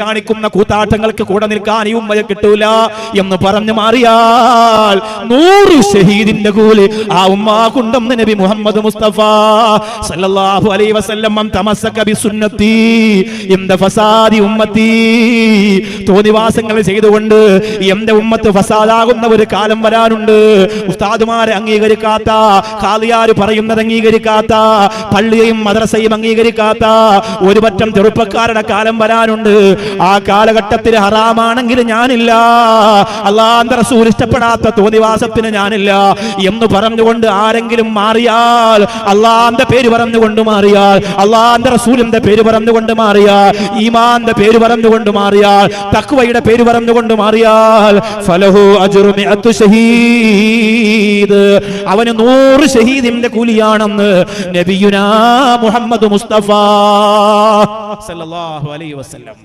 കാണിക്കുന്ന കൂത്താട്ടങ്ങൾക്ക് കൂടെ നിൽക്കാൻ ഈ ഉമ്മയെ കിട്ടൂല എന്ന് പറഞ്ഞു മാറിയാൽ 100 ഷഹീദിന്റെ കൂലി ആ ഉമ്മാക്കുണ്ടെന്ന് നബി മുഹമ്മദ് മുസ്തഫ സല്ലല്ലാഹു അലൈഹി വസല്ലം. മൻ തമസ്സക ബിസുന്നതി ഇൻദ ഫസാദി ഉമ്മത്തി. തോന്നിവാസങ്ങൾ ചെയ്തുകൊണ്ട് എന്റെ ഉമ്മത്ത് ഫസാദാകുന്ന ഒരു കാലം വരാനുണ്ട്. ഉസ്താദുമാരെ അംഗീകരിക്കാത്ത, ഖാദിയാർ പറയുന്നത് അംഗീകരിക്കാത്ത, പള്ളിയെയും മദ്രസയും അംഗീകരിക്കാത്ത ഒരു പറ്റം ചെറുപ്പക്കാരുടെ കാലം വരാനുണ്ട്. ആ കാലഘട്ടത്തിൽ ഹറാമാണെങ്കിൽ ഞാനില്ല, അല്ലാഹുവിന്റെ റസൂൽ ഇഷ്ടപ്പെടാത്ത തോന്നിവാസത്തിന് ഞാനില്ല എന്ന് പറഞ്ഞുകൊണ്ട് ആരെങ്കിലും മാറിയാൽ, അല്ലാഹുവിന്റെ പേര് പറഞ്ഞുകൊണ്ട് മാറിയാൽ, അല്ലാഹുവിന്റെ റസൂലിന്റെ പേര് പറഞ്ഞുകൊണ്ട് മാറിയാൽ, ഈമാന്റെ പേര് പറഞ്ഞുകൊണ്ട് മാറിയാൽ, തഖ്വയുടെ പേര് പറഞ്ഞുകൊണ്ട് മാറിയാൽ, ഫലഹു അജ്റു മിഅത്തു ഷഹീദ്, അവന് 100 ഷഹീദിന്റെ കൂലിയാണെന്ന് നബിയുനാ മുഹമ്മദ് മുസ്തഫ സല്ലല്ലാഹു അലൈഹി വസല്ലം.